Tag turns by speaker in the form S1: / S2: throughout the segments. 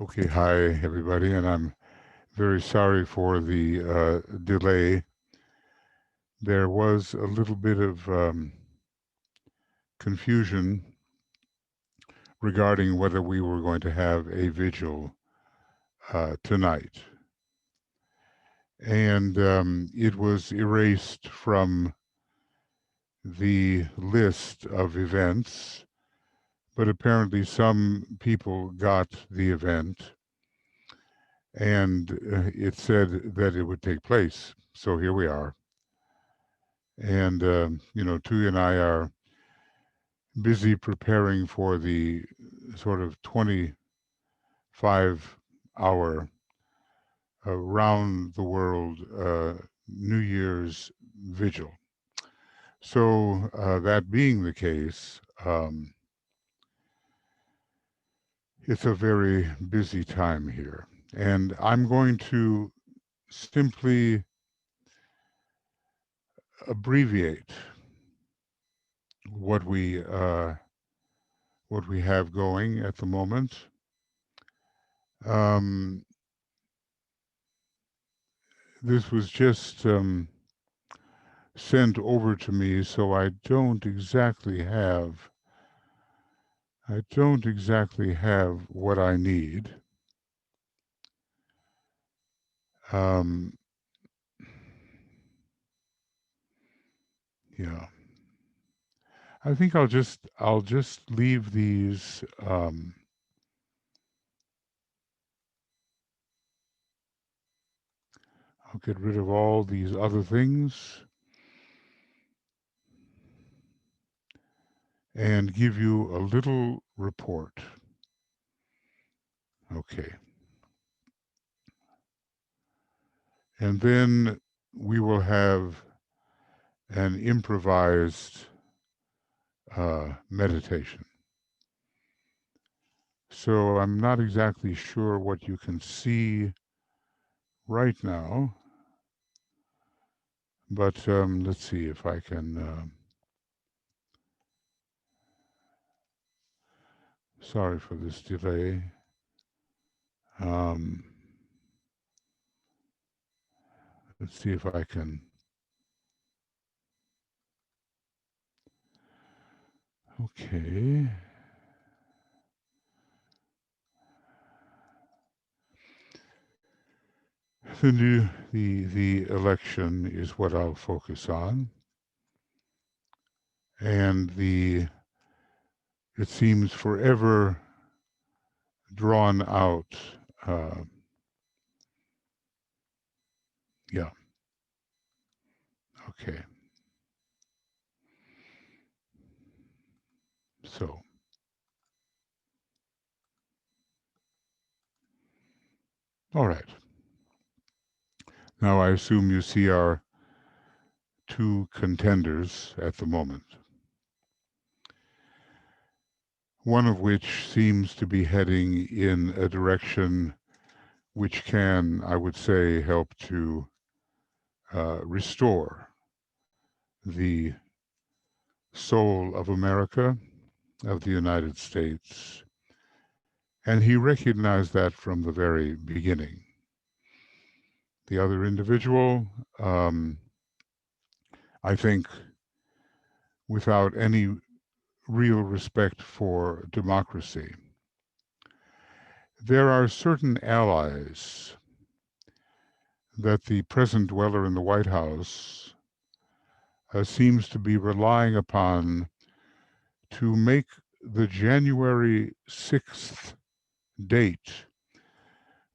S1: Okay, hi everybody, and I'm very sorry for the delay. There was a little bit of confusion regarding whether we were going to have a vigil tonight, and it was erased from the list of events, but apparently some people got the event, and it said that it would take place. So here we are. And, Tuya and I are busy preparing for the sort of 25-hour around the world New Year's vigil. So, that being the case, it's a very busy time here. And I'm going to simply abbreviate what we uh, what we have going at the moment. Um, this was just sent over to me, so I don't exactly have what I need. Um, yeah, I think I'll just leave these. I'll get rid of all these other things and give you a little report. Okay, and then we will have an improvised meditation. So I'm not exactly sure what you can see right now, but let's see if I can. Sorry for this delay. Um, let's see if I can. Okay. The election is what I'll focus on, and it seems forever drawn out. Uh, yeah. Okay. So, all right. Now I assume you see our two contenders at the moment, one of which seems to be heading in a direction which can, I would say, help to restore the soul of America, of the United States. And he recognized that from the very beginning. The other individual, I think, without any real respect for democracy. There are certain allies that the present dweller in the White House seems to be relying upon to make the January 6th date,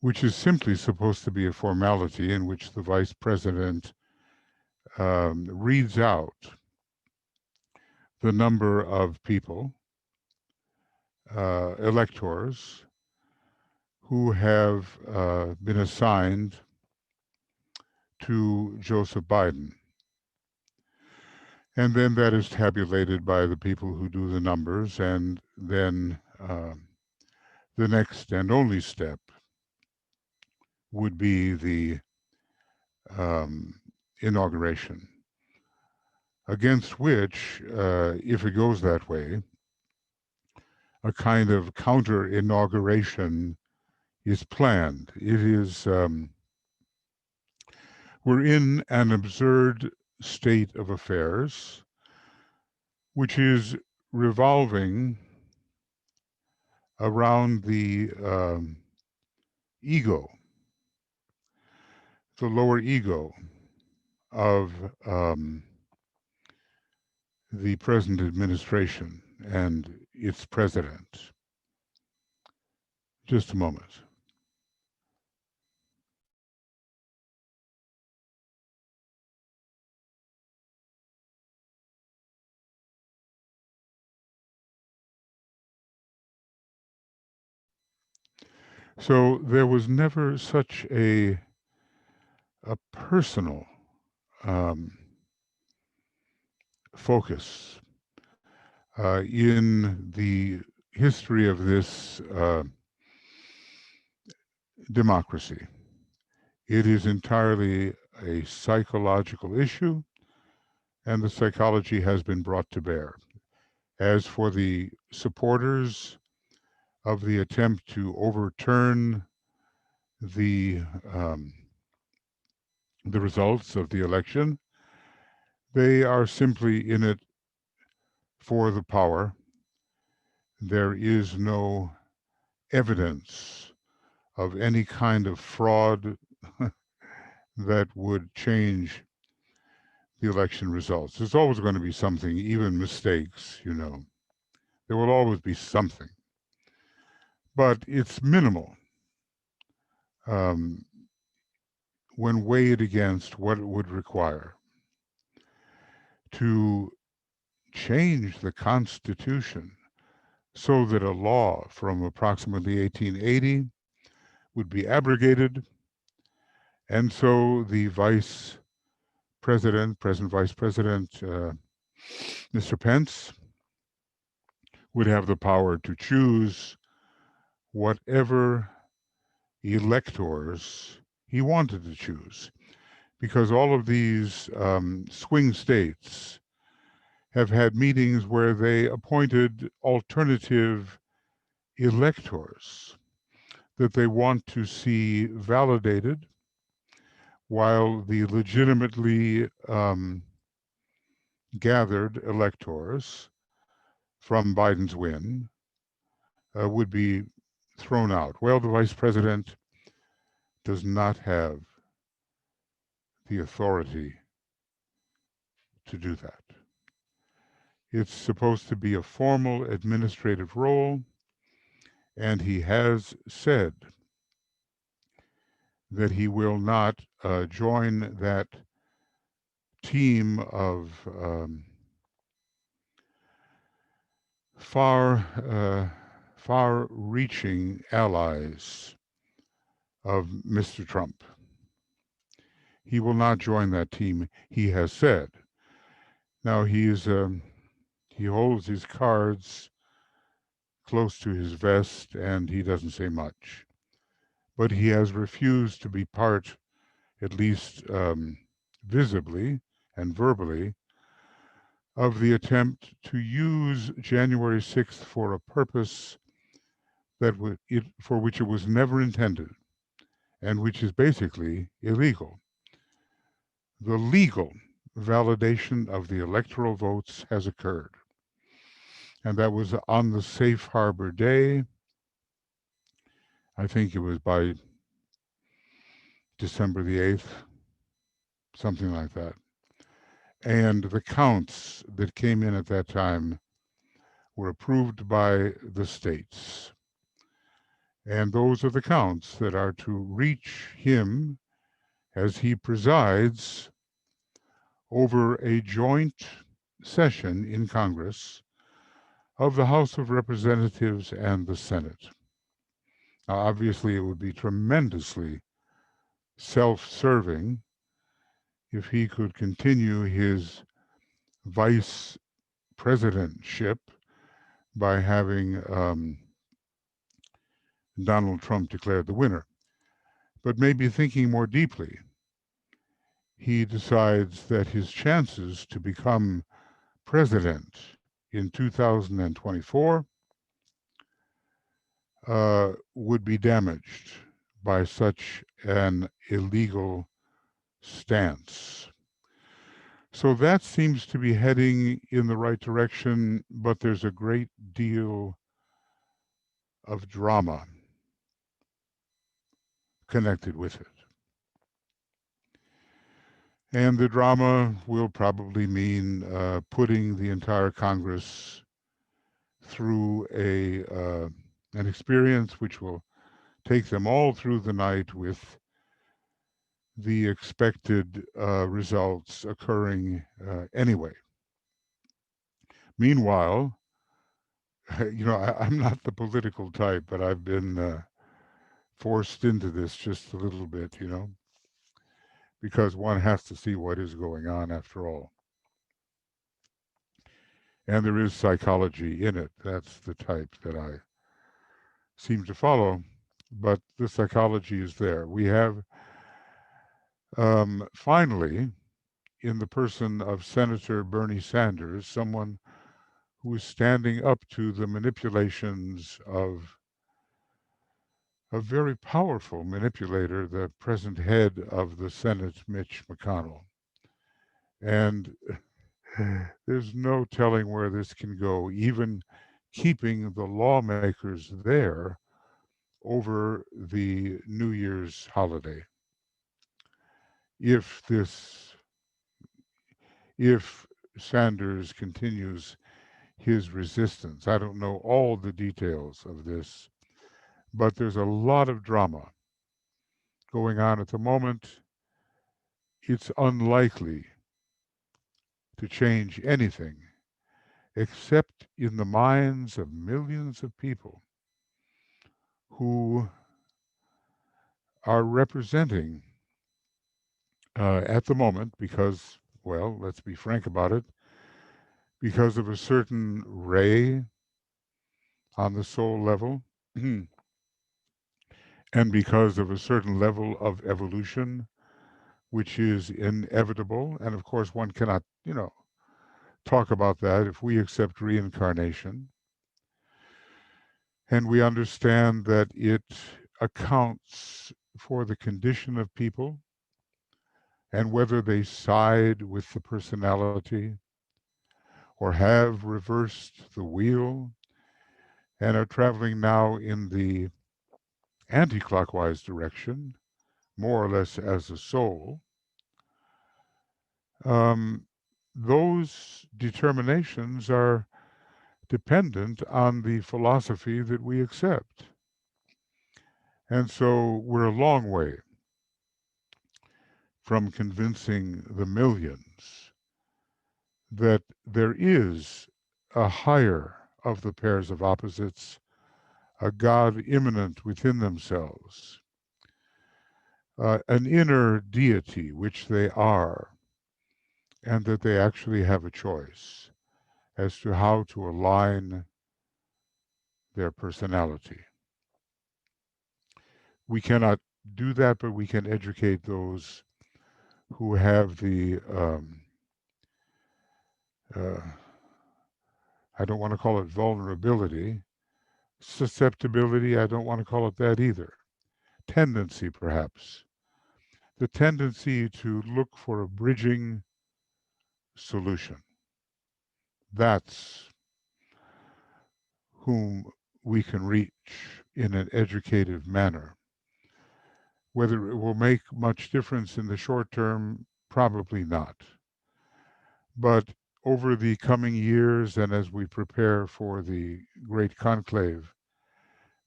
S1: which is simply supposed to be a formality in which the vice president reads out the number of people, electors, who have been assigned to Joseph Biden. And then that is tabulated by the people who do the numbers, and then the next and only step would be the inauguration, against which, if it goes that way, a kind of counter inauguration is planned. It is, we're in an absurd state of affairs, which is revolving around the ego, the lower ego of the present administration and its president. Just a moment. So there was never such a personal focus in the history of this democracy. It is entirely a psychological issue, and the psychology has been brought to bear. As for the supporters of the attempt to overturn the um, the results of the election, they are simply in it for the power. There is no evidence of any kind of fraud that would change the election results. There's always going to be something, even mistakes, you know. There will always be something, but it's minimal um, when weighed against what it would require to change the Constitution so that a law from approximately 1880 would be abrogated, and so the vice president, present vice president, Mr. Pence, would have the power to choose whatever electors he wanted to choose, because all of these swing states have had meetings where they appointed alternative electors that they want to see validated, while the legitimately gathered electors from Biden's win would be thrown out. Well, the vice president does not have the authority to do that. It's supposed to be a formal administrative role, and he has said that he will not join that team of far-reaching allies of Mr. Trump. He will not join that team, he has said. Now he holds his cards close to his vest, and he doesn't say much. But he has refused to be part, at least visibly and verbally, of the attempt to use January 6th for a purpose for which it was never intended, and which is basically illegal. The legal validation of the electoral votes has occurred. And that was on the safe harbor day. I think it was by December the 8th, something like that. And the counts that came in at that time were approved by the states. And those are the counts that are to reach him as he presides over a joint session in Congress of the House of Representatives and the Senate. Now, obviously, it would be tremendously self-serving if he could continue his vice presidentship by having Donald Trump declared the winner. But maybe thinking more deeply, he decides that his chances to become president in 2024 would be damaged by such an illegal stance. So that seems to be heading in the right direction, but there's a great deal of drama connected with it. And the drama will probably mean putting the entire Congress through an experience which will take them all through the night with the expected results occurring anyway. Meanwhile, I'm not the political type, but I've been forced into this just a little bit, because one has to see what is going on after all. And there is psychology in it. That's the type that I seem to follow. But the psychology is there. We have finally, in the person of Senator Bernie Sanders, someone who is standing up to the manipulations of a very powerful manipulator, the present head of the Senate, Mitch McConnell. And there's no telling where this can go, even keeping the lawmakers there over the New Year's holiday. If this, if Sanders continues his resistance, I don't know all the details of this, but there's a lot of drama going on at the moment. It's unlikely to change anything except in the minds of millions of people who are representing at the moment because, well, let's be frank about it, because of a certain ray on the soul level and because of a certain level of evolution, which is inevitable. And of course, one cannot, talk about that if we accept reincarnation and we understand that it accounts for the condition of people and whether they side with the personality or have reversed the wheel and are traveling now in the anti-clockwise direction, more or less as a soul, um, those determinations are dependent on the philosophy that we accept. And so we're a long way from convincing the millions that there is a higher of the pairs of opposites, a God immanent within themselves, an inner deity which they are, and that they actually have a choice as to how to align their personality. We cannot do that, but we can educate those who have the, uh, I don't want to call it vulnerability, susceptibility, I don't want to call it that either, tendency perhaps, the tendency to look for a bridging solution. That's whom we can reach in an educative manner. Whether it will make much difference in the short term, probably not. But over the coming years and as we prepare for the great conclave,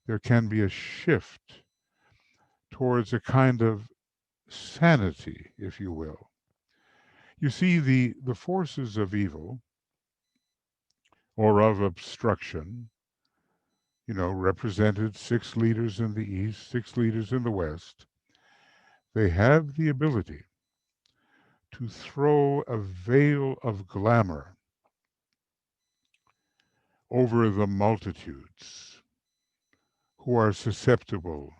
S1: there can be a shift towards a kind of sanity, if you will. You see, the forces of evil or of obstruction, represented 6 leaders in the East, 6 leaders in the West, they have the ability to throw a veil of glamour over the multitudes who are susceptible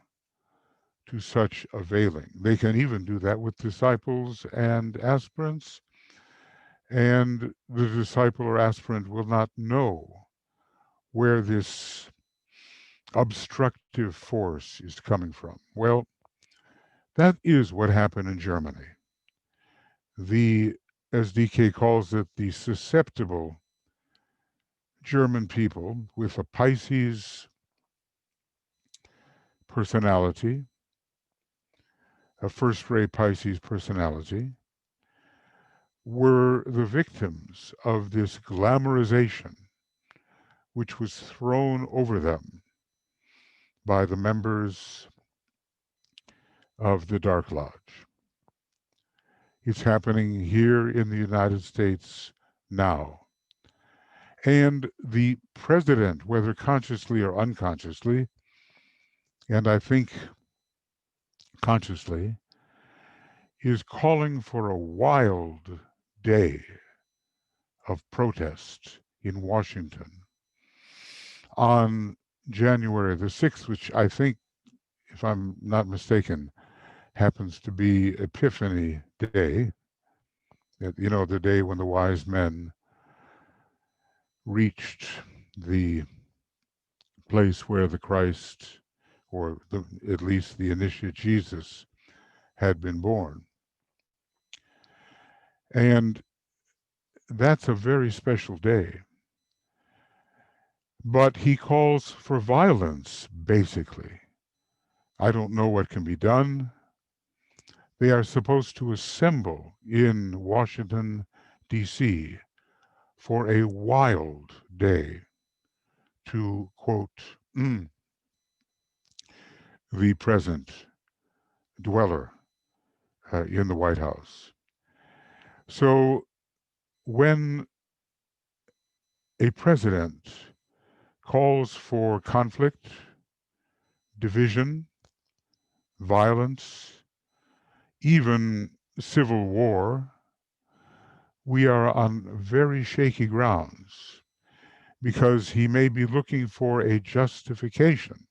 S1: to such a veiling. They can even do that with disciples and aspirants, and the disciple or aspirant will not know where this obstructive force is coming from? Well, that is what happened in Germany. The, as DK calls it, the susceptible German people with a Pisces personality, a first-rate Pisces personality, were the victims of this glamorization which was thrown over them by the members of the Dark Lodge. It's happening here in the United States now. And the president, whether consciously or unconsciously, and I think consciously, is calling for a wild day of protest in Washington on January the 6th, which I think, if I'm not mistaken, happens to be Epiphany Day, the day when the wise men reached the place where the Christ, or at least the initiate Jesus, had been born. And that's a very special day. But he calls for violence, basically. I don't know what can be done. They are supposed to assemble in Washington, D.C. for a wild day to, quote, the present dweller in the White House. So when a president calls for conflict, division, violence, even civil war, we are on very shaky grounds because he may be looking for a justification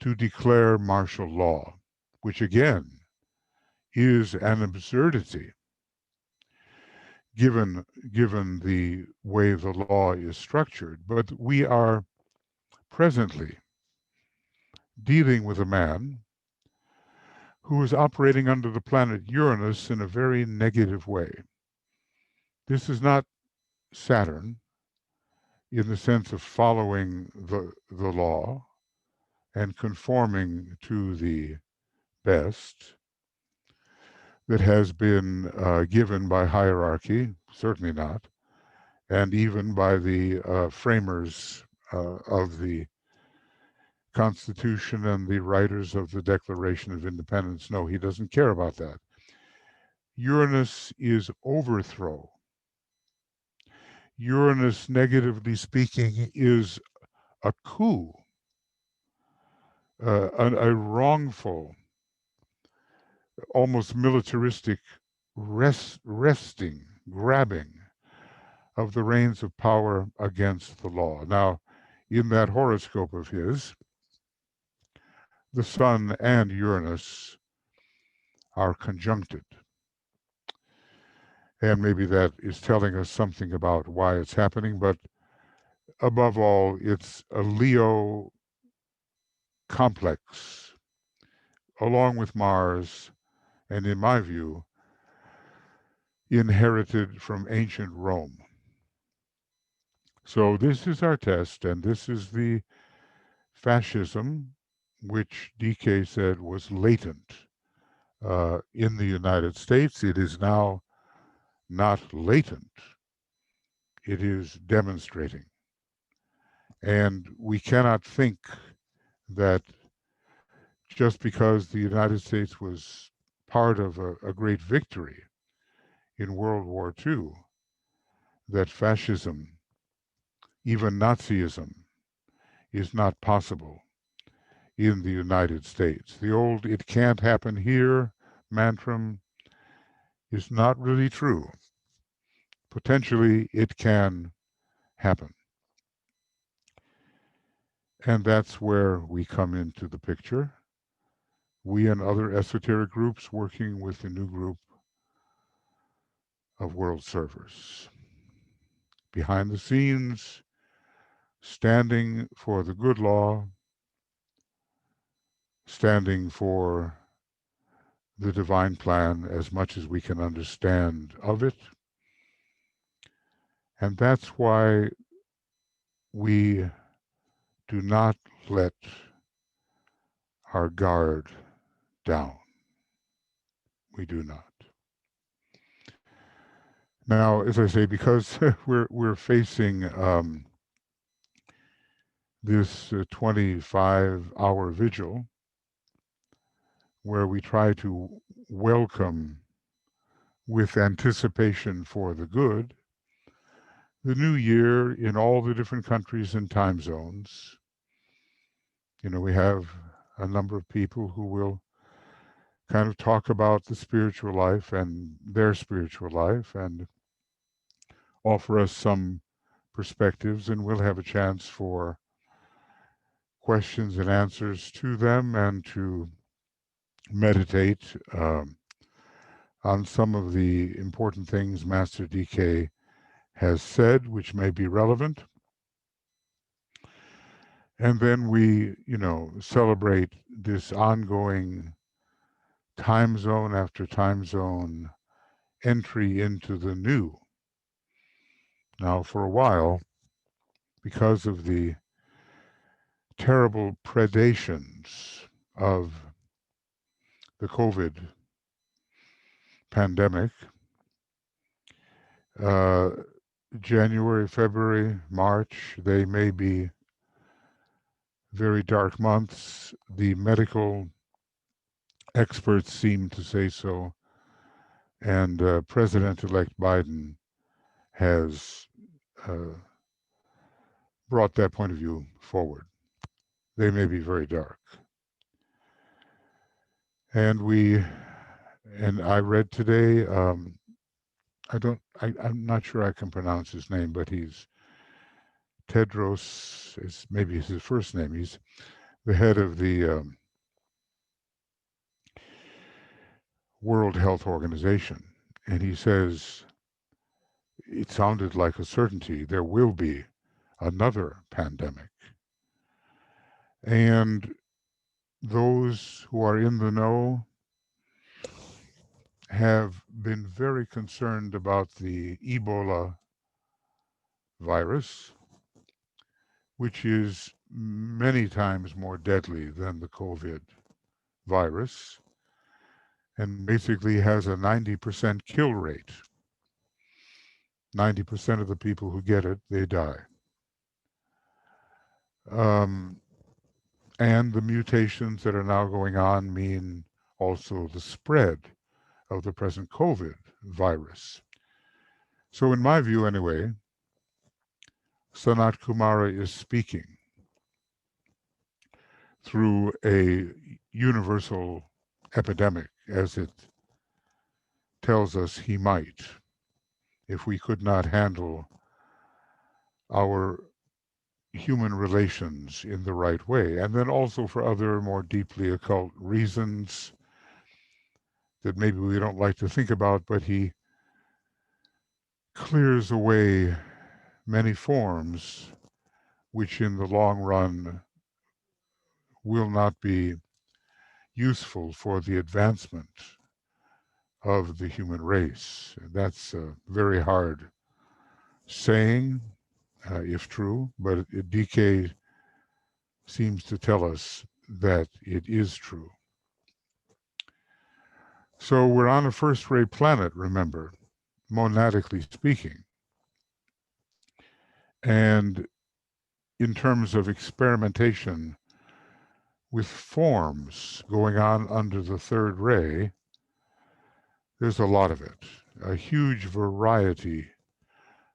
S1: to declare martial law, which again is an absurdity given the way the law is structured. But we are presently dealing with a man who is operating under the planet Uranus in a very negative way. This is not Saturn in the sense of following the law and conforming to the best that has been given by hierarchy, certainly not, and even by the framers of the Constitution and the writers of the Declaration of Independence. No, he doesn't care about that. Uranus is overthrow. Uranus, negatively speaking, is a coup, a wrongful, almost militaristic grabbing of the reins of power against the law. Now, in that horoscope of his, the Sun and Uranus are conjuncted. And maybe that is telling us something about why it's happening, but above all, it's a Leo complex, along with Mars, and in my view, inherited from ancient Rome. So this is our test, and this is the fascism, which DK said was latent in the United States. It is now not latent, it is demonstrating. And we cannot think that just because the United States was part of a great victory in World War II, that fascism, even Nazism, is not possible in the United States. The old "it can't happen here" mantra is not really true. Potentially, it can happen. And that's where we come into the picture. We and other esoteric groups working with the new group of world servers. Behind the scenes, standing for the good law, standing for the divine plan as much as we can understand of it. And that's why we do not let our guard down. We do not. Now, as I say, because we're facing this 25-hour vigil where we try to welcome with anticipation for the good the new year in all the different countries and time zones. You know, we have a number of people who will kind of talk about the spiritual life and their spiritual life and offer us some perspectives, and we'll have a chance for questions and answers to them and to meditate on some of the important things Master DK has said, which may be relevant. And then we, celebrate this ongoing time zone after time zone entry into the new. Now, for a while, because of the terrible predations of the COVID pandemic, uh, January, February, March, they may be very dark months. The medical experts seem to say so. And President-elect Biden has uh, brought that point of view forward. They may be very dark. And I read today, I'm not sure I can pronounce his name, but he's Tedros, maybe his first name. He's the head of the World Health Organization. And he says, it sounded like a certainty, there will be another pandemic. And those who are in the know have been very concerned about the Ebola virus, which is many times more deadly than the COVID virus and basically has a 90% kill rate. 90% of the people who get it, they die. And the mutations that are now going on mean also the spread of the present COVID virus. So in my view anyway, Sanat Kumara is speaking through a universal epidemic, as it tells us he might, if we could not handle our human relations in the right way. And then also for other more deeply occult reasons that maybe we don't like to think about, but he clears away many forms which in the long run will not be useful for the advancement of the human race. That's a very hard saying, if true, but DK seems to tell us that it is true. So we're on a first-rate planet, remember, monadically speaking. And in terms of experimentation with forms going on under the third ray, there's a lot of it, a huge variety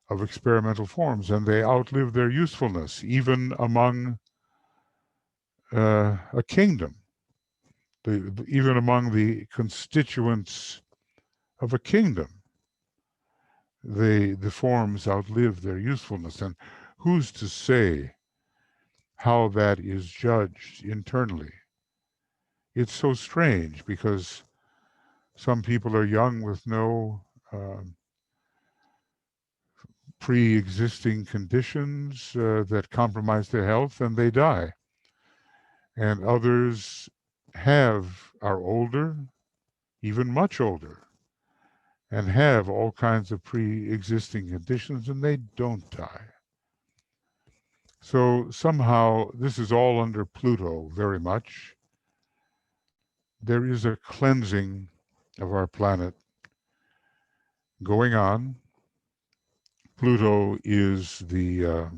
S1: of experimental forms, and they outlive their usefulness, even among a kingdom, even among the constituents of a kingdom. The forms outlive their usefulness. And who's to say how that is judged internally? It's so strange because some people are young with no pre-existing conditions that compromise their health, and they die. And others are older, even much older, and have all kinds of pre-existing conditions, and they don't die. So somehow, this is all under Pluto very much. There is a cleansing of our planet going on. Pluto is the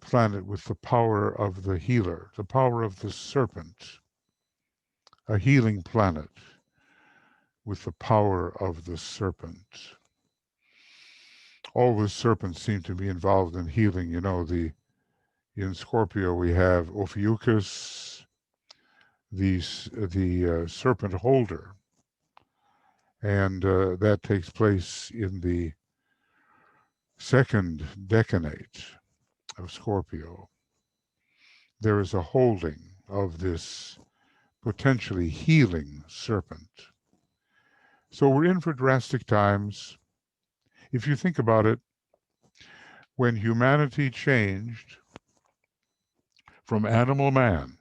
S1: planet with the power of the healer, the power of the serpent, a healing planet with the power of the serpent. All the serpents seem to be involved in healing. You know, in Scorpio we have Ophiuchus, the serpent holder, and that takes place in the second decanate of Scorpio. There is a holding of this potentially healing serpent. So we're in for drastic times. If you think about it, when humanity changed from animal man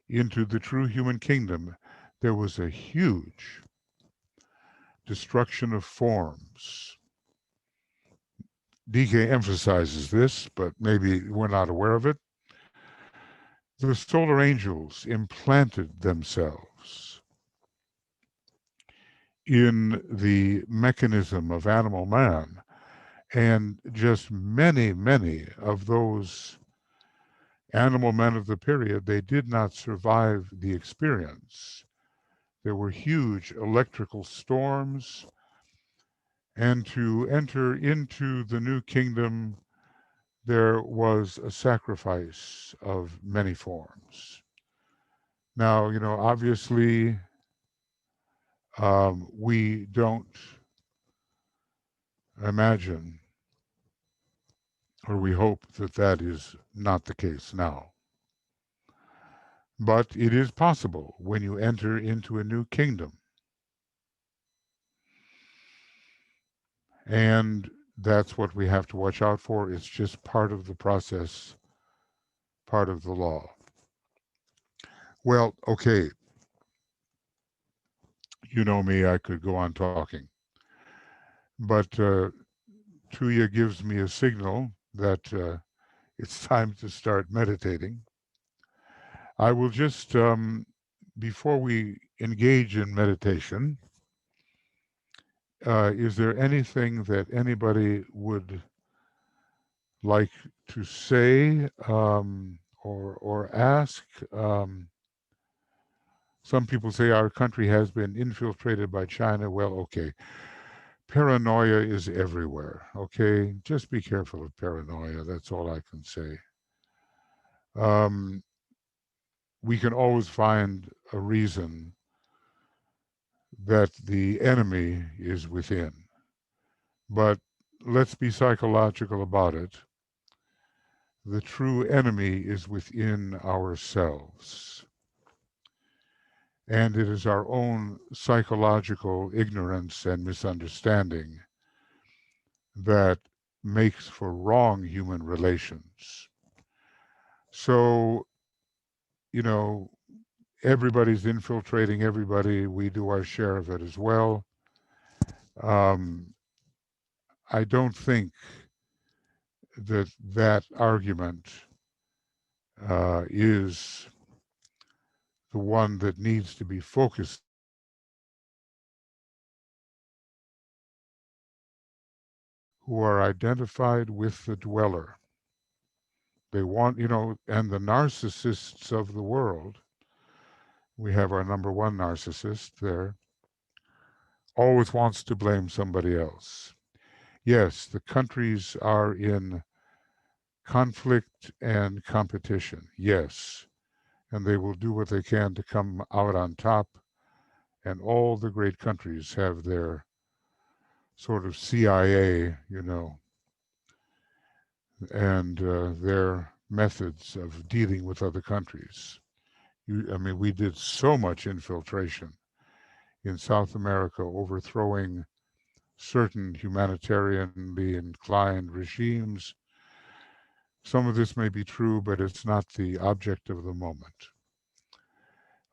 S1: into the true human kingdom, there was a huge destruction of forms. DK emphasizes this, but maybe we're not aware of it. The solar angels implanted themselves in the mechanism of animal man, and just many, many of those animal men of the period, they did not survive the experience. There were huge electrical storms, and to enter into the new kingdom, there was a sacrifice of many forms. Now, you know, obviously, we don't imagine, or we hope that that is not the case now. But it is possible when you enter into a new kingdom. And that's what we have to watch out for. It's just part of the process, part of the law. Well, okay, you know me, I could go on talking. But Tuya gives me a signal that it's time to start meditating. I will just, before we engage in meditation, is there anything that anybody would like to say or ask? Some people say our country has been infiltrated by China. Well, okay. Paranoia is everywhere, okay? Just be careful of paranoia. That's all I can say. We can always find a reason that the enemy is within. But let's be psychological about it. The true enemy is within ourselves. And it is our own psychological ignorance and misunderstanding that makes for wrong human relations. So, you know, everybody's infiltrating everybody. We do our share of it as well. I don't think that that argument is the one that needs to be focused, who are identified with the dweller. They want, you know, and the narcissists of the world, we have our number one narcissist there, always wants to blame somebody else. Yes, the countries are in conflict and competition, yes, and they will do what they can to come out on top, and all the great countries have their sort of CIA, you know, and their methods of dealing with other countries. I mean, we did so much infiltration in South America, overthrowing certain humanitarianly inclined regimes. Some of this may be true, but it's not the object of the moment.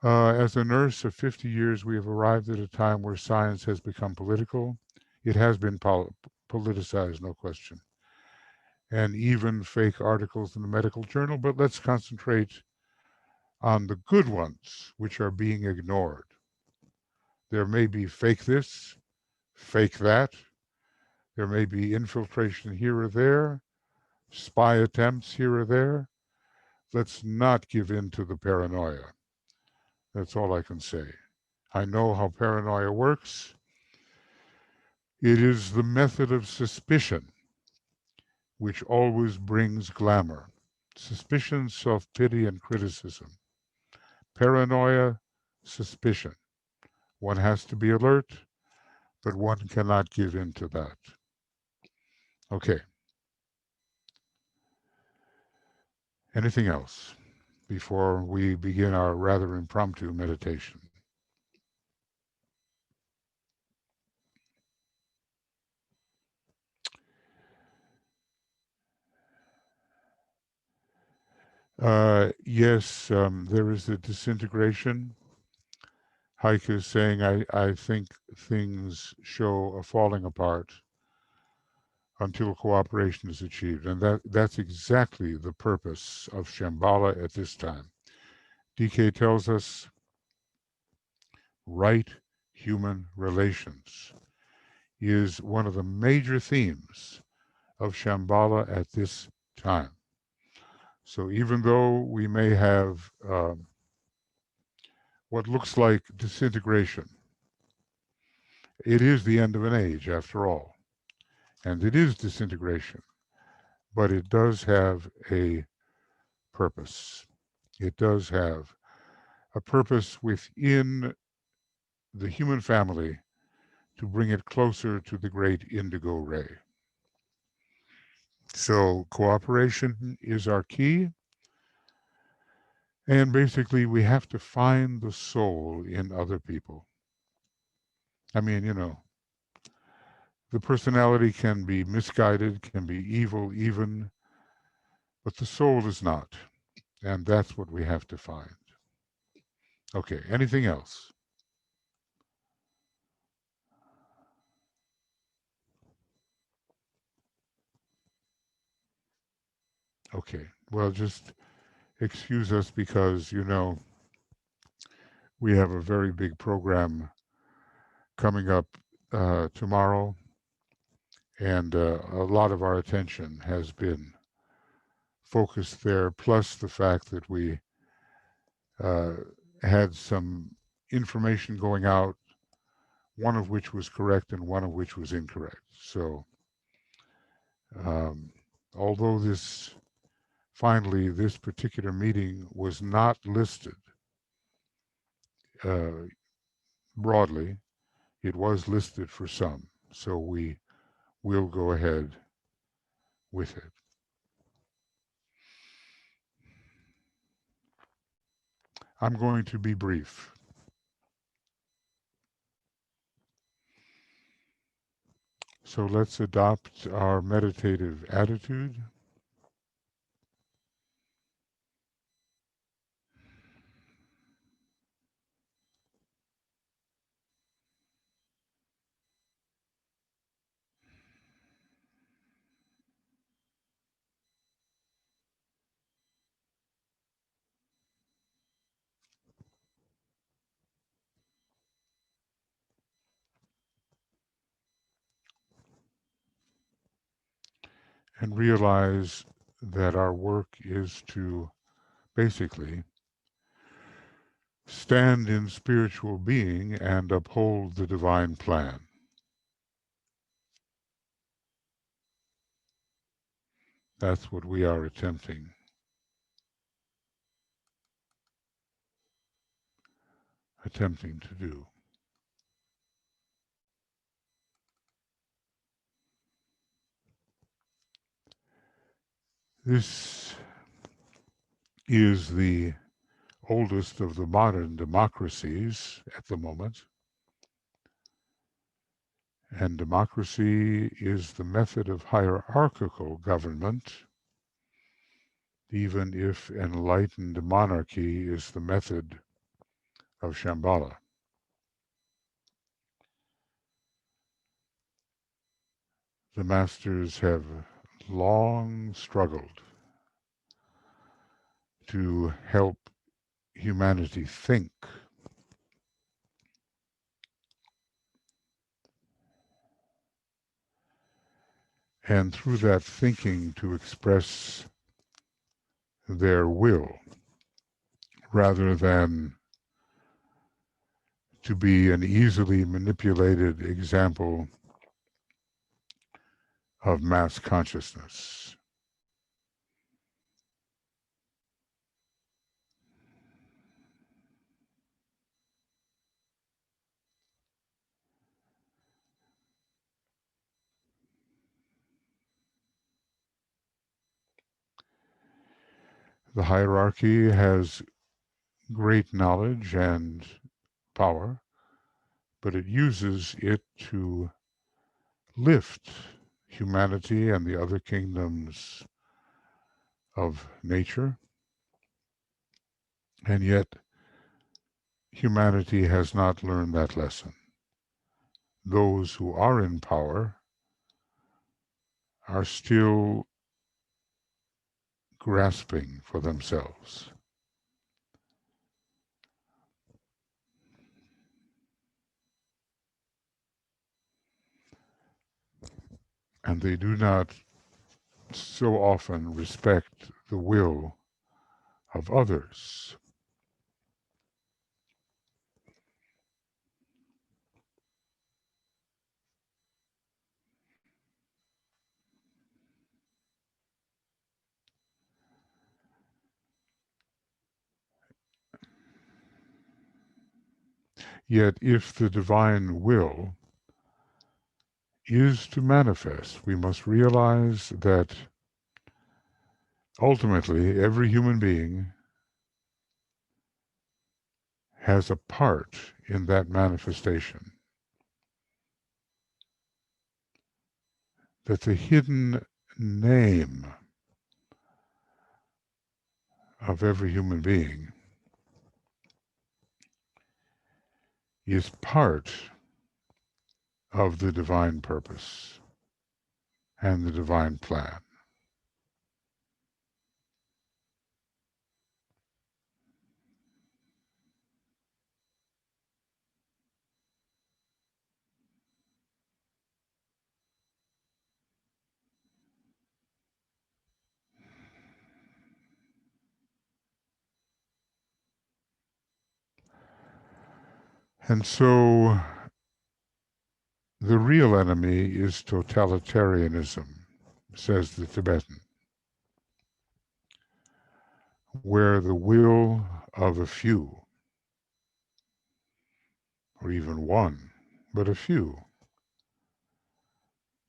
S1: As a nurse of 50 years, we have arrived at a time where science has become political. It has been politicized, no question, and even fake articles in the medical journal, but let's concentrate on the good ones, which are being ignored. There may be fake this, fake that. There may be infiltration here or there, spy attempts here or there. Let's not give in to the paranoia. That's all I can say. I know how paranoia works. It is the method of suspicion which always brings glamour. Suspicion, self-pity, and criticism. Paranoia, suspicion. One has to be alert, but one cannot give in to that. Okay. Anything else before we begin our rather impromptu meditation? Yes, there is a disintegration. Heike is saying, I think things show a falling apart until cooperation is achieved. And that's exactly the purpose of Shambhala at this time. DK tells us right human relations is one of the major themes of Shambhala at this time. So even though we may have what looks like disintegration, it is the end of an age after all. And it is disintegration, but it does have a purpose. It does have a purpose within the human family to bring it closer to the great indigo ray. So cooperation is our key. And basically, we have to find the soul in other people. I mean, the personality can be misguided, can be evil even, but the soul is not. And that's what we have to find. Okay, anything else? Okay, well, just excuse us because, we have a very big program coming up tomorrow, and a lot of our attention has been focused there, plus the fact that we uh, had some information going out, one of which was correct and one of which was incorrect. So, um, although finally, this particular meeting was not listed uh, broadly, it was listed for some. So we will go ahead with it. I'm going to be brief. So let's adopt our meditative attitude. And realize that our work is to basically stand in spiritual being and uphold the divine plan. That's what we are attempting to do. This is the oldest of the modern democracies at the moment. And democracy is the method of hierarchical government, even if enlightened monarchy is the method of Shambhala. The masters have long struggled to help humanity think. And through that thinking to express their will rather than to be an easily manipulated example of mass consciousness. The hierarchy has great knowledge and power, but it uses it to lift humanity and the other kingdoms of nature, and yet humanity has not learned that lesson. Those who are in power are still grasping for themselves. And they do not so often respect the will of others. Yet if the divine will is to manifest, we must realize that ultimately every human being has a part in that manifestation. That the hidden name of every human being is part of the divine purpose and the divine plan. And so the real enemy is totalitarianism, says the Tibetan, where the will of a few, or even one, but a few,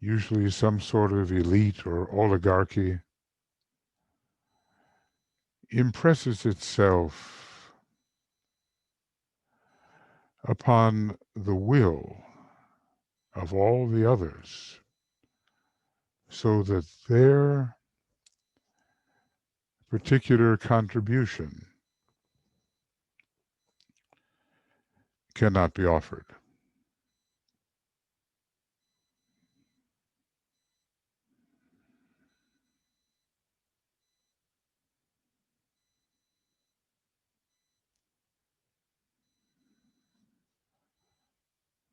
S1: usually some sort of elite or oligarchy, impresses itself upon the will of all the others, so that their particular contribution cannot be offered.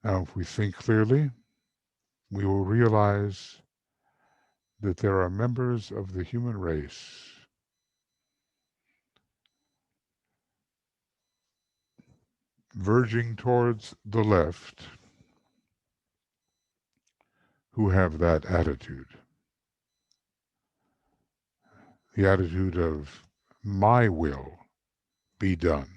S1: Now, if we think clearly, we will realize that there are members of the human race verging towards the left who have that attitude. The attitude of my will be done.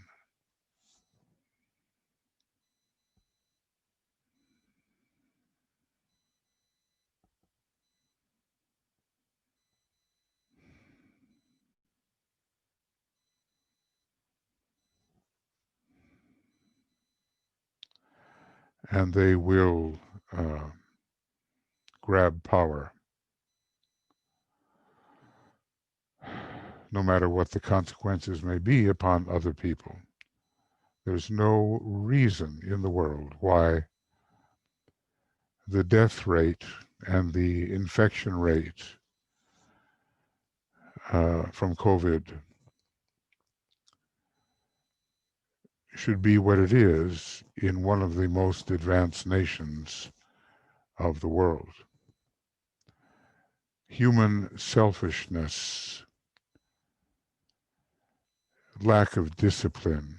S1: And they will grab power, no matter what the consequences may be upon other people. There's no reason in the world why the death rate and the infection rate from COVID should be what it is in one of the most advanced nations of the world. Human selfishness, lack of discipline,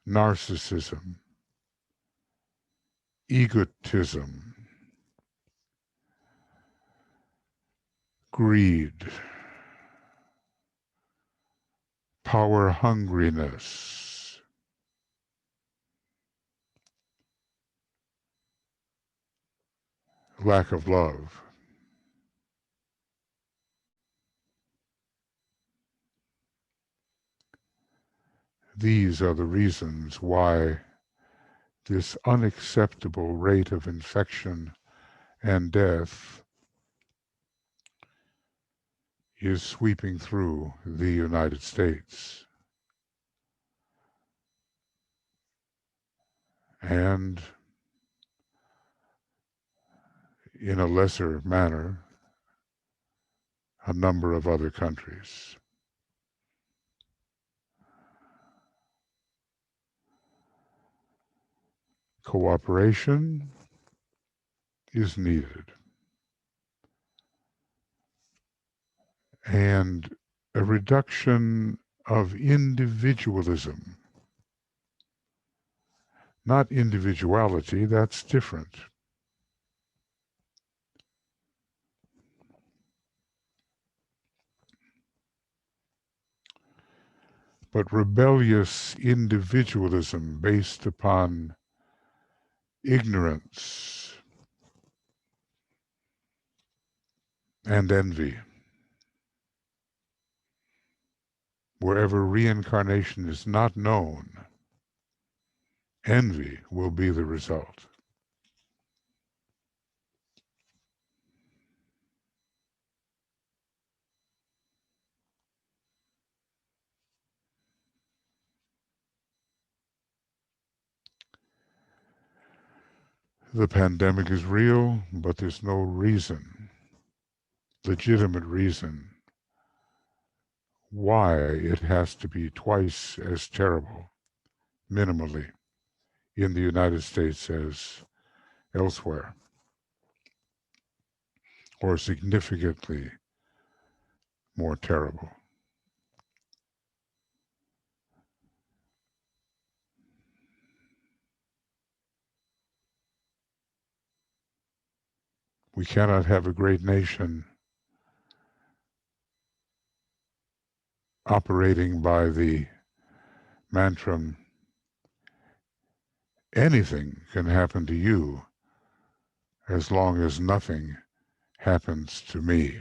S1: narcissism, egotism, greed, power hungriness, lack of love. These are the reasons why this unacceptable rate of infection and death is sweeping through the United States. And in a lesser manner, a number of other countries. Cooperation is needed. And a reduction of individualism, not individuality, that's different. But rebellious individualism based upon ignorance and envy. Wherever reincarnation is not known, envy will be the result. The pandemic is real, but there's no reason, legitimate reason, why it has to be twice as terrible, minimally, in the United States as elsewhere, or significantly more terrible. We cannot have a great nation operating by the mantra, anything can happen to you as long as nothing happens to me.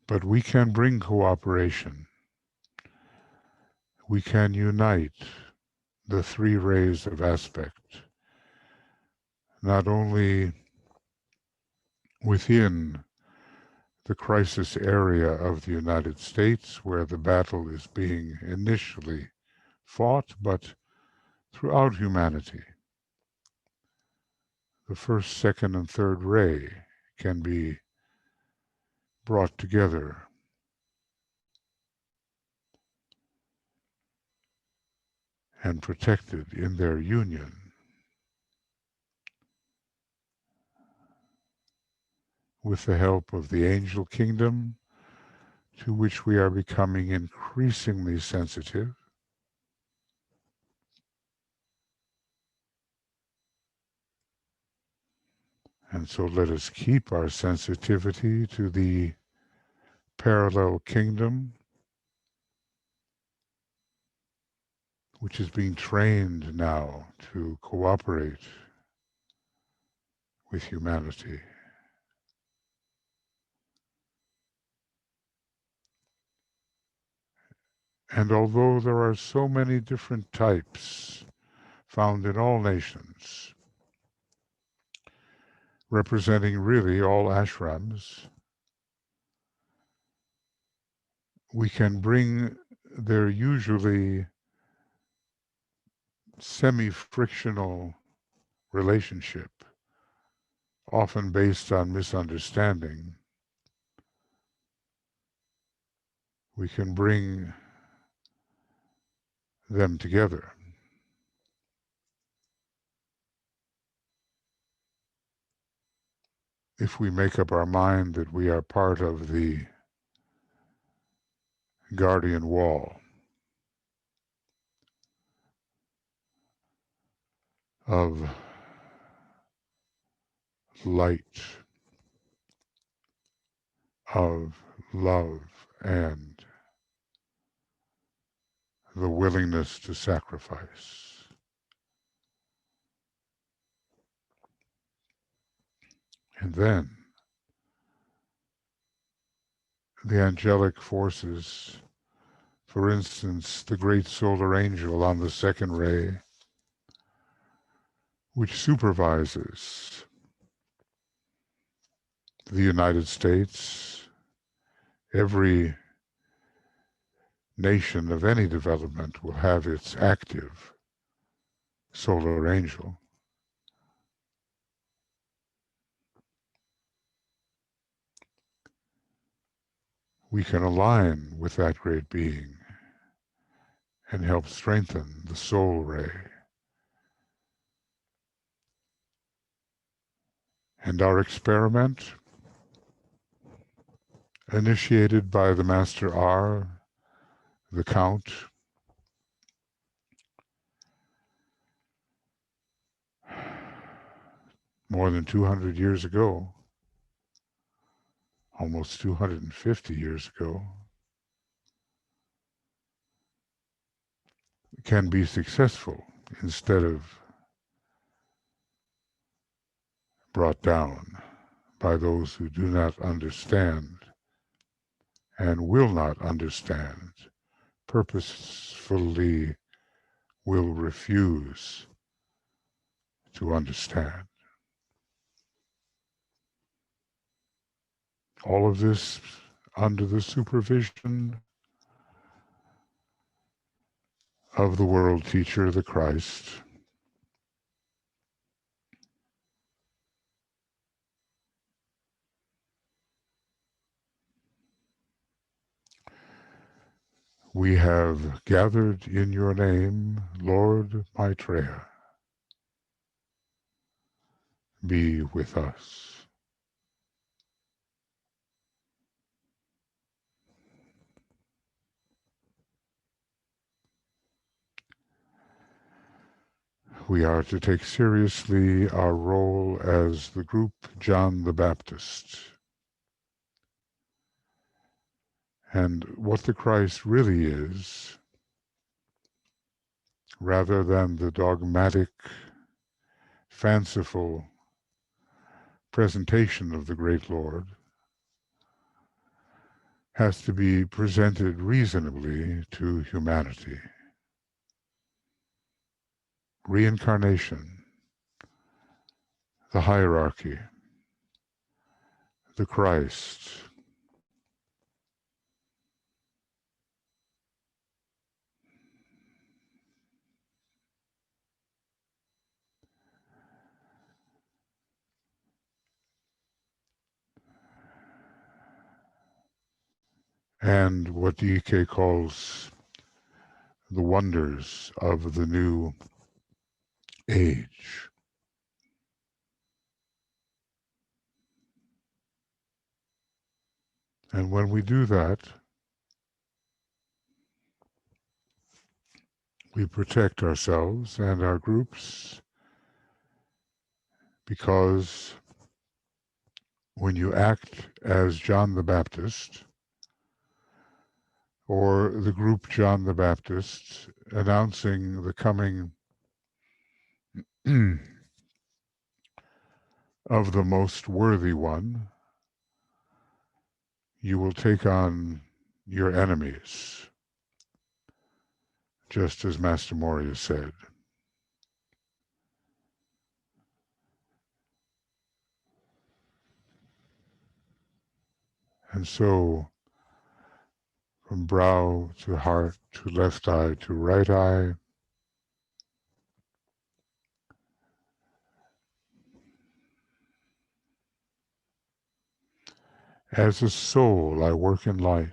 S1: But we can bring cooperation. We can unite the three rays of aspect, not only within the crisis area of the United States, where the battle is being initially fought, but throughout humanity. The first, second, and third ray can be brought together and protected in their union. With the help of the angel kingdom, to which we are becoming increasingly sensitive. And so let us keep our sensitivity to the parallel kingdom which is being trained now to cooperate with humanity. And although there are so many different types found in all nations, representing really all ashrams, we can bring their usually semi-frictional relationship, often based on misunderstanding. We can bring them together. If we make up our mind that we are part of the guardian wall of light, of love, and the willingness to sacrifice. And then the angelic forces, for instance, the great solar angel on the second ray, which supervises the United States, every nation of any development will have its active solar angel. We can align with that great being and help strengthen the soul ray. And our experiment, initiated by the Master R, the Count, more than 200 years ago, almost 250 years ago, can be successful instead of brought down by those who do not understand and will not understand, purposefully will refuse to understand. All of this under the supervision of the world teacher, the Christ. We have gathered in your name, Lord Maitreya. Be with us. We are to take seriously our role as the group John the Baptist. And what the Christ really is, rather than the dogmatic, fanciful presentation of the great Lord, has to be presented reasonably to humanity. Reincarnation, the hierarchy, the Christ, and what DK calls the wonders of the new age. And when we do that, we protect ourselves and our groups, because when you act as John the Baptist, or the group John the Baptist announcing the coming of the most worthy one, you will take on your enemies, just as Master Moria said. And so, from brow to heart to left eye to right eye, as a soul I work in light,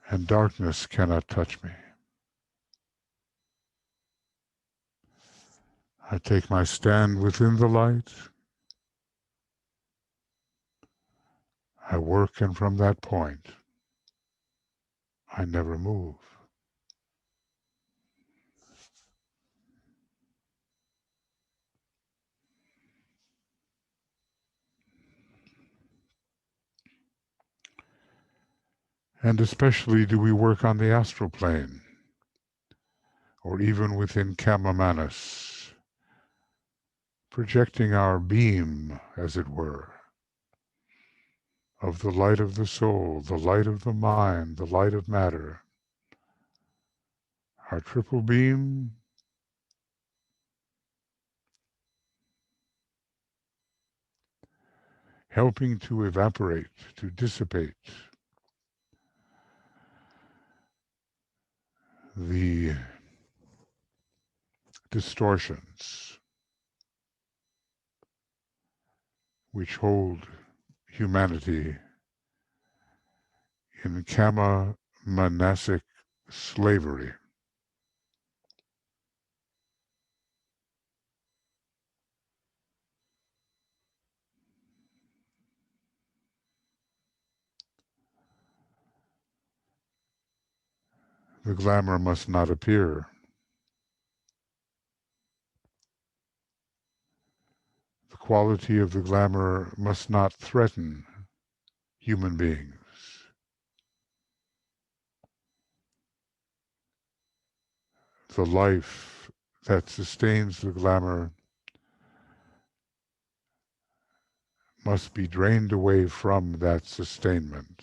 S1: and darkness cannot touch me. I take my stand within the light, I work, and from that point, I never move. And especially do we work on the astral plane, or even within Kama Manas, projecting our beam, as it were, of the light of the soul, the light of the mind, the light of matter, our triple beam, helping to evaporate, to dissipate the distortions which hold humanity in Kama Manasic slavery. The glamour must not appear. The quality of the glamour must not threaten human beings. The life that sustains the glamour must be drained away from that sustainment.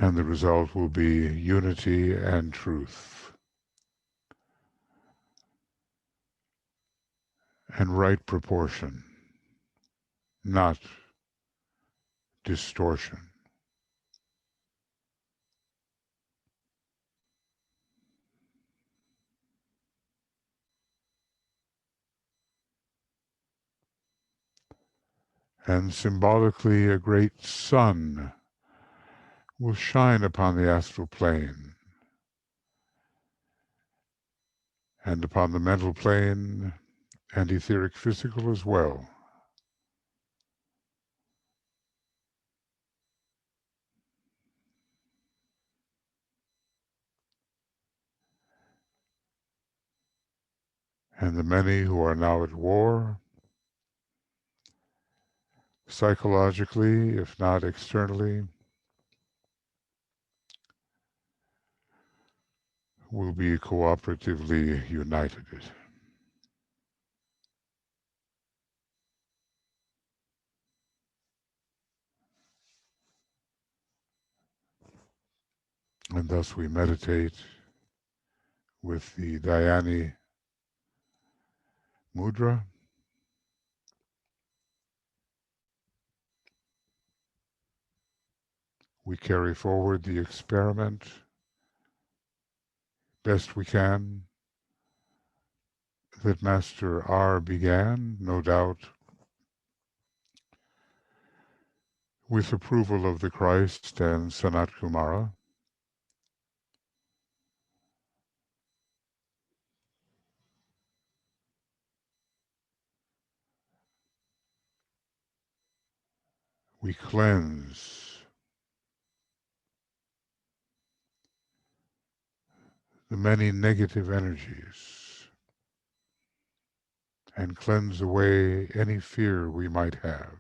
S1: And the result will be unity and truth and right proportion, not distortion. And symbolically, a great sun will shine upon the astral plane and upon the mental plane and etheric physical as well. And the many who are now at war, psychologically, if not externally, will be cooperatively united. And thus we meditate with the Dhyani mudra. We carry forward the experiment best we can that Master R began, no doubt, with approval of the Christ and Sanat Kumara. We cleanse the many negative energies and cleanse away any fear we might have.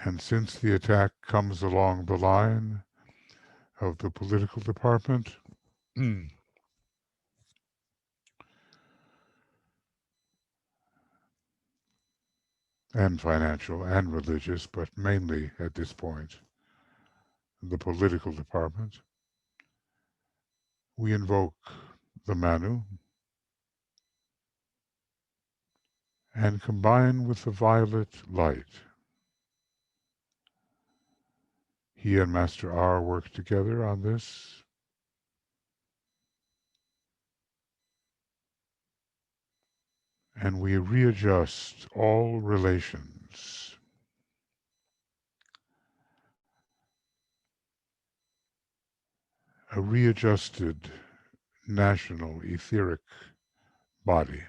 S1: And since the attack comes along the line of the political department, and financial and religious, but mainly at this point, the political department, we invoke the Manu and combine with the violet light. He and Master R work together on this. And we readjust all relations. A readjusted national etheric body.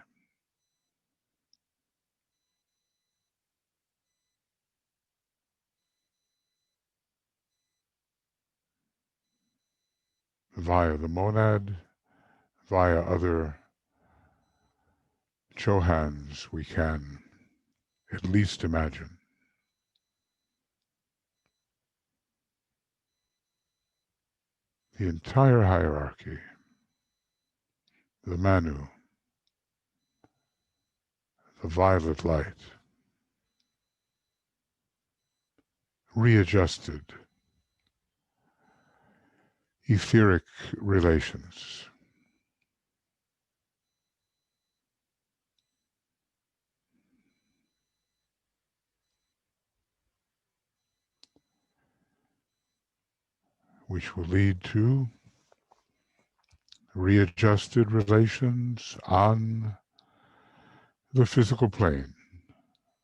S1: Via the monad, via other Chohans we can at least imagine. The entire hierarchy, the Manu, the violet light, readjusted etheric relations. Which will lead to readjusted relations on the physical plane,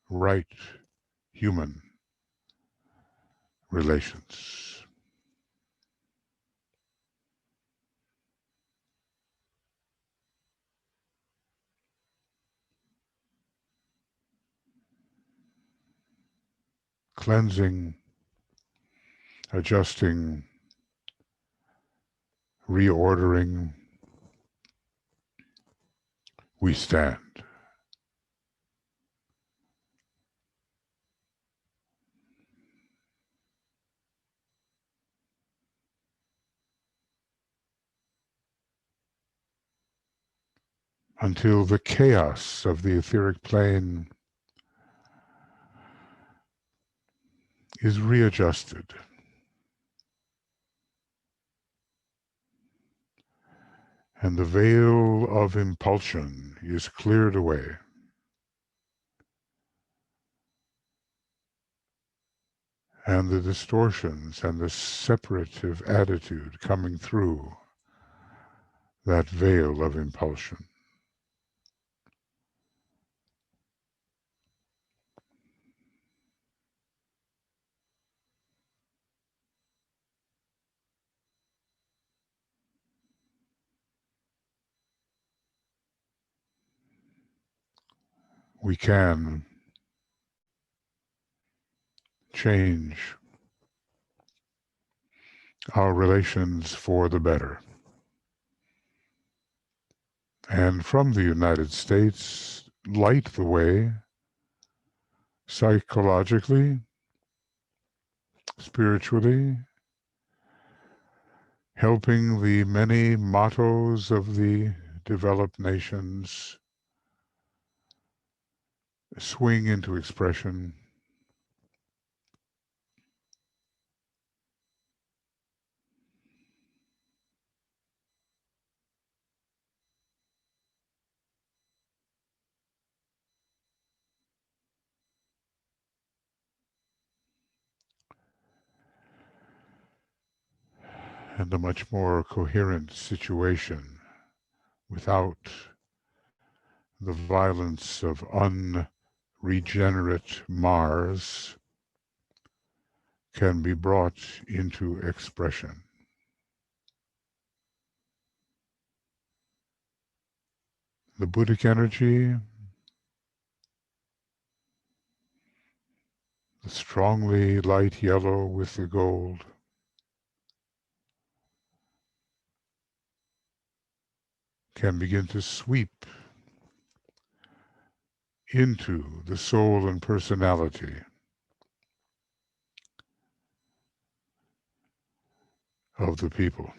S1: right human relations. Cleansing, adjusting, reordering, we stand. Until the chaos of the etheric plane is readjusted. And the veil of impulsion is cleared away. And the distortions and the separative attitude coming through that veil of impulsion. We can change our relations for the better. And from the United States, light the way psychologically, spiritually, helping the many mottos of the developed nations swing into expression. And a much more coherent situation without the violence of unregenerate Mars can be brought into expression. The Buddhic energy, the strongly light yellow with the gold, can begin to sweep into the soul and personality of the people.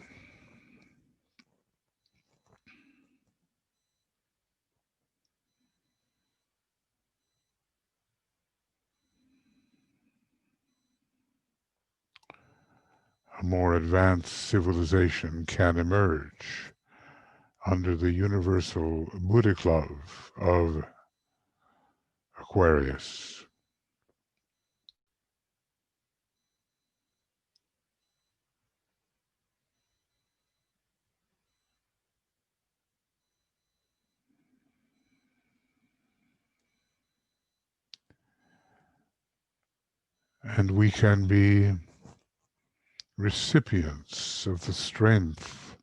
S1: A more advanced civilization can emerge under the universal Buddhic love of Aquarius. And we can be recipients of the strength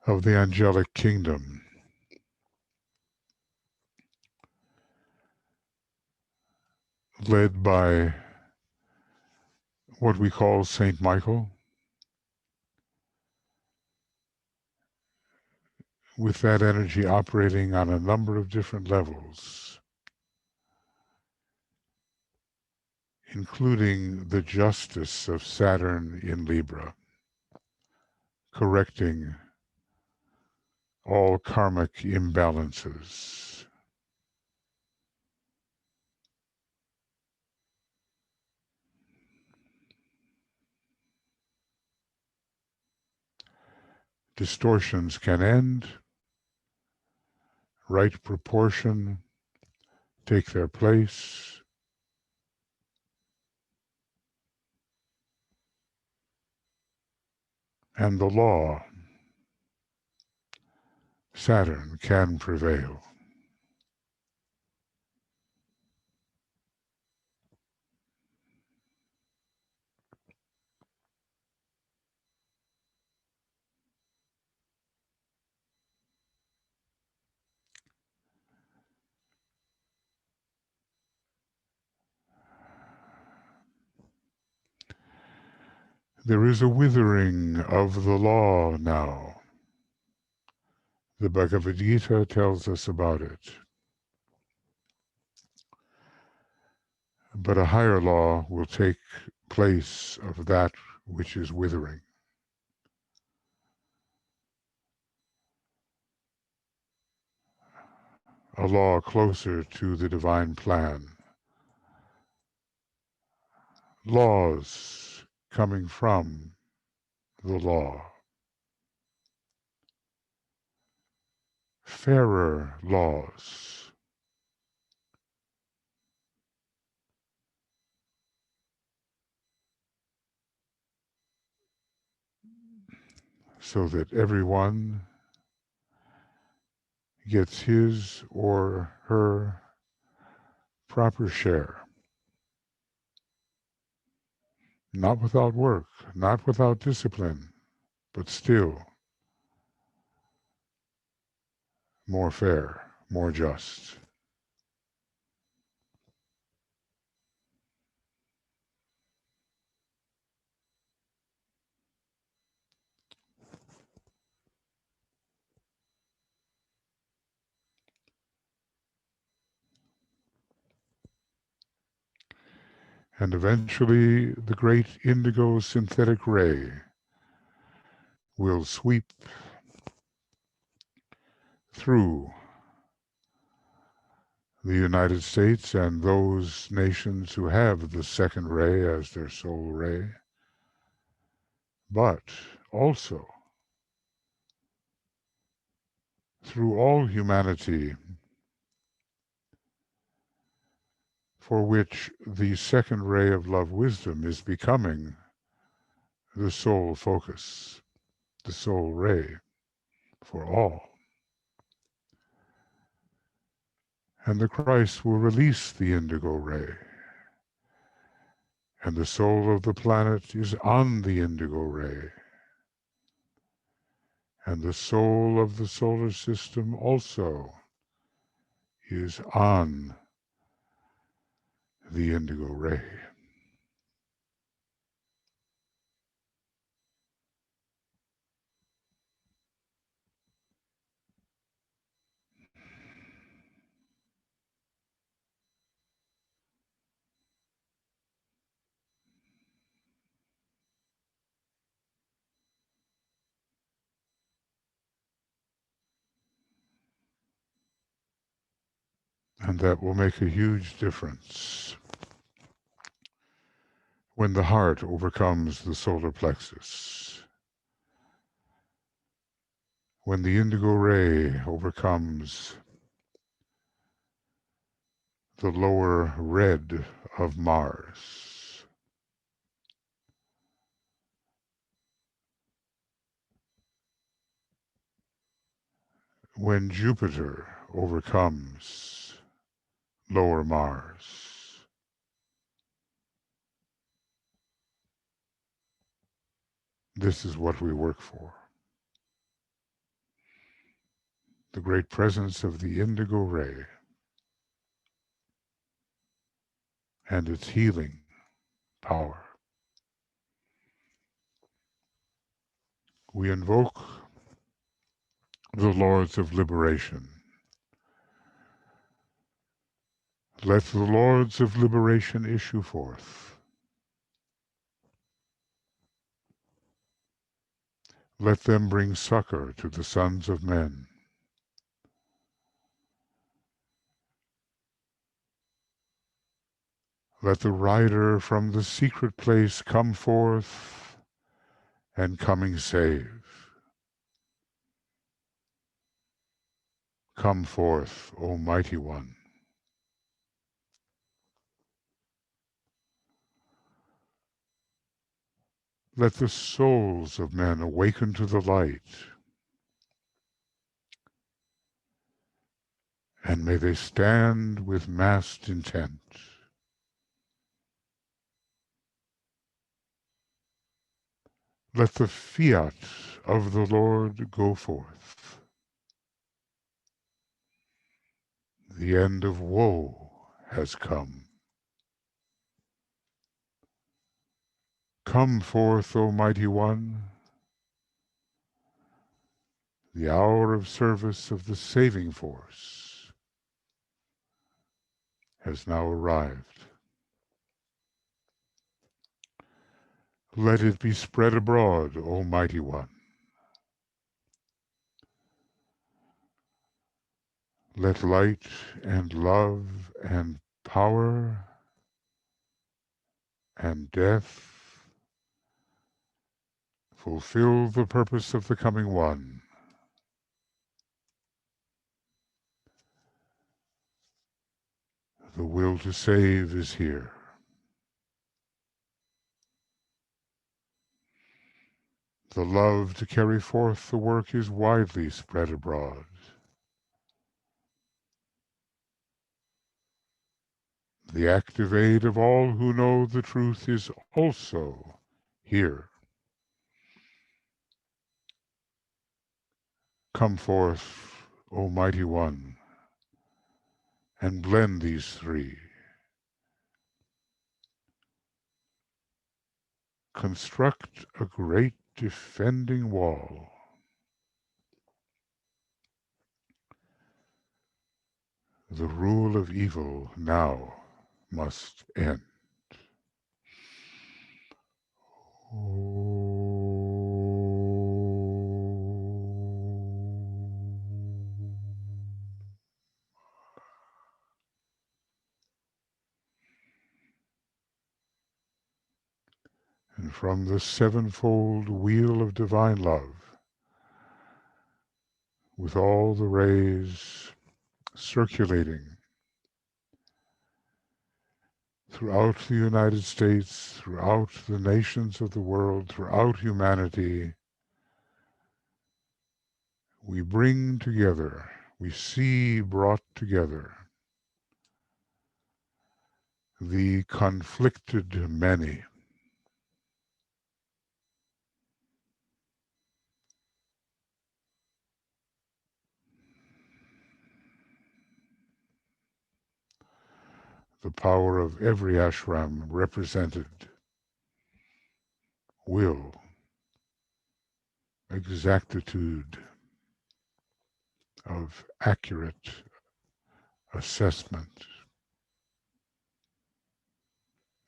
S1: of the angelic kingdom, led by what we call Saint Michael, with that energy operating on a number of different levels, including the justice of Saturn in Libra, correcting all karmic imbalances. Distortions can end, right proportion take their place, and the law, Saturn, can prevail. There is a withering of the law now. The Bhagavad Gita tells us about it. But a higher law will take place of that which is withering. A law closer to the divine plan. Laws coming from the law. Fairer laws. So that everyone gets his or her proper share. Not without work, not without discipline, but still more fair, more just. And eventually the great indigo synthetic ray will sweep through the United States and those nations who have the second ray as their soul ray, but also through all humanity, for which the second ray of love wisdom is becoming the soul focus, the soul ray for all. And the Christ will release the indigo ray, and the soul of the planet is on the indigo ray, And the soul of the solar system also is on the indigo ray. And that will make a huge difference when the heart overcomes the solar plexus, when the indigo ray overcomes the lower red of Mars, when Jupiter overcomes lower Mars. This is what we work for. The great presence of the indigo ray and its healing power. We invoke the Lords of Liberation. Let the Lords of Liberation issue forth. Let them bring succor to the sons of men. Let the rider from the secret place come forth and coming save. Come forth, O Mighty One. Let the souls of men awaken to the light, and may they stand with massed intent. Let the fiat of the Lord go forth. The end of woe has come. Come forth, O Mighty One. The hour of service of the saving force has now arrived. Let it be spread abroad, O Mighty One. Let light and love and power and death fulfill the purpose of the coming one. The will to save is here. The love to carry forth the work is widely spread abroad. The active aid of all who know the truth is also here. Come forth, O Mighty One, and blend these three. Construct a great defending wall. The rule of evil now must end. And from the sevenfold wheel of divine love, with all the rays circulating throughout the United States, throughout the nations of the world, throughout humanity, we bring together, we see brought together the conflicted many. the power of every ashram represented, will, exactitude of accurate assessment,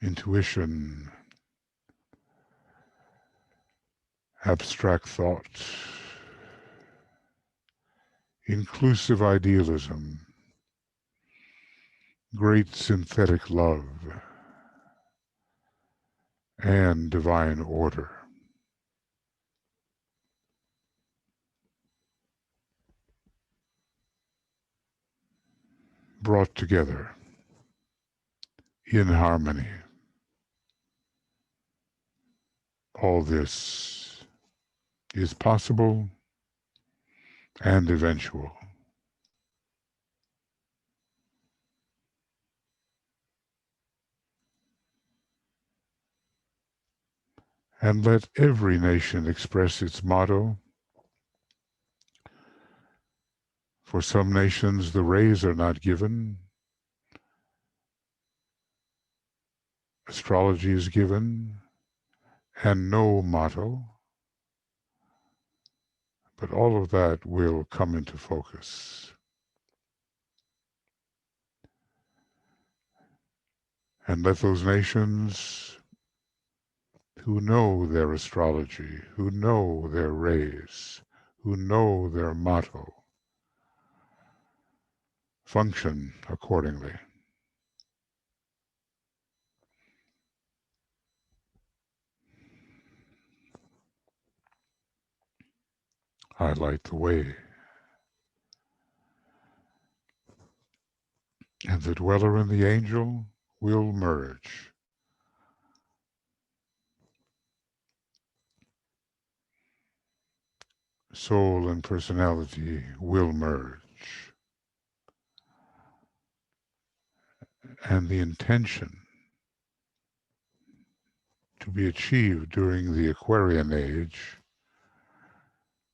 S1: intuition, abstract thought, inclusive idealism, great synthetic love, and divine order. Brought together in harmony. All this is possible and eventual. And let every nation express its motto. For some nations, the rays are not given. Astrology is given, and no motto. But all of that will come into focus. And let those nations who know their astrology, who know their rays, who know their motto, function accordingly. I light the way. And the dweller and the angel will merge. Soul and personality will merge. And the intention to be achieved during the Aquarian age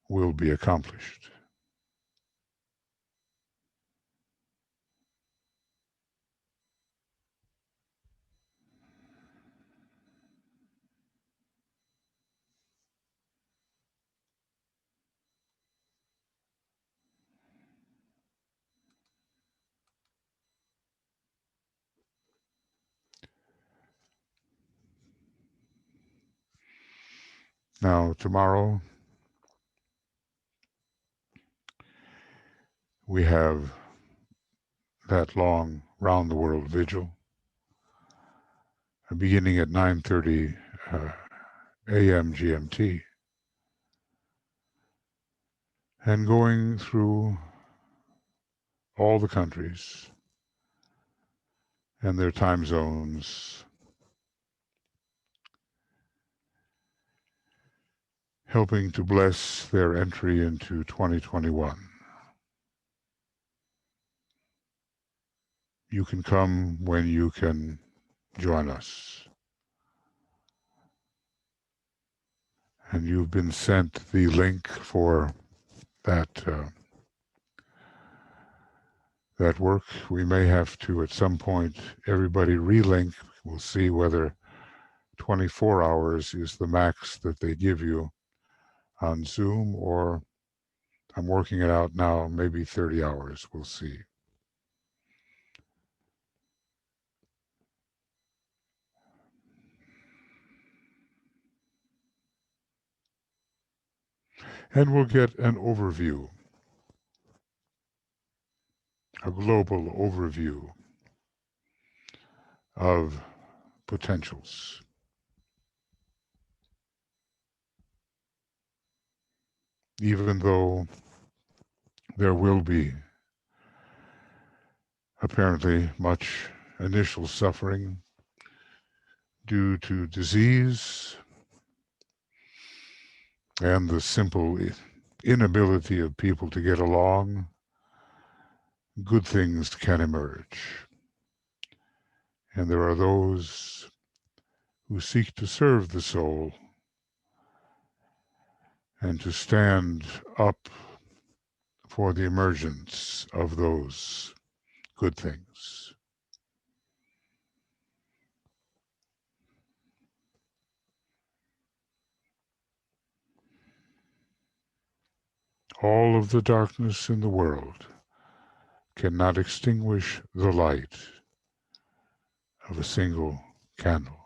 S1: will be accomplished. Now, tomorrow, we have that long round-the-world vigil, beginning at 9:30 a.m. GMT, and going through all the countries and their time zones, helping to bless their entry into 2021. You can come when you can join us. And you've been sent the link for that that work. We may have to, at some point, everybody relink. We'll see whether 24 hours is the max that they give you on Zoom, or I'm working it out now, maybe 30 hours. We'll see. And we'll get an overview, a global overview of potentials. Even though there will be apparently much initial suffering due to disease and the simple inability of people to get along, good things can emerge. And there are those who seek to serve the soul and to stand up for the emergence of those good things. All of the darkness in the world cannot extinguish the light of a single candle.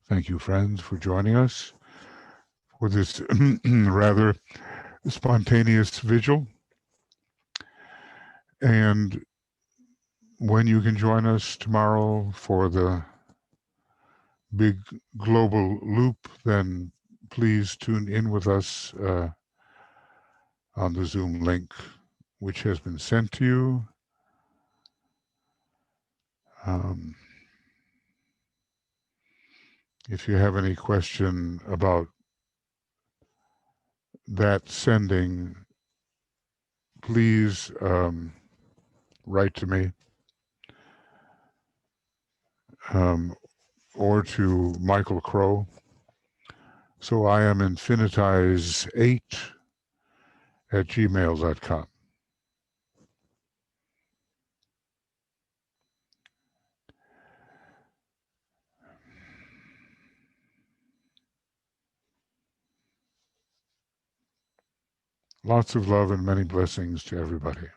S1: Thank you, friends, for joining us for this rather spontaneous vigil. And when you can join us tomorrow for the big global loop, then please tune in with us on the Zoom link, which has been sent to you. If you have any question about that sending, please write to me or to Michael Crow. So I am infinitize8@gmail.com. Lots of love and many blessings to everybody.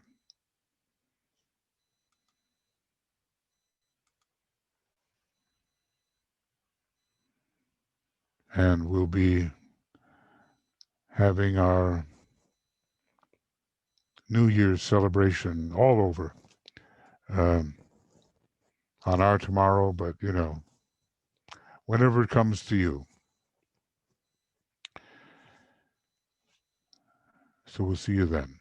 S1: And we'll be having our New Year's celebration all over on our tomorrow, but you know, whenever it comes to you. So we'll see you then.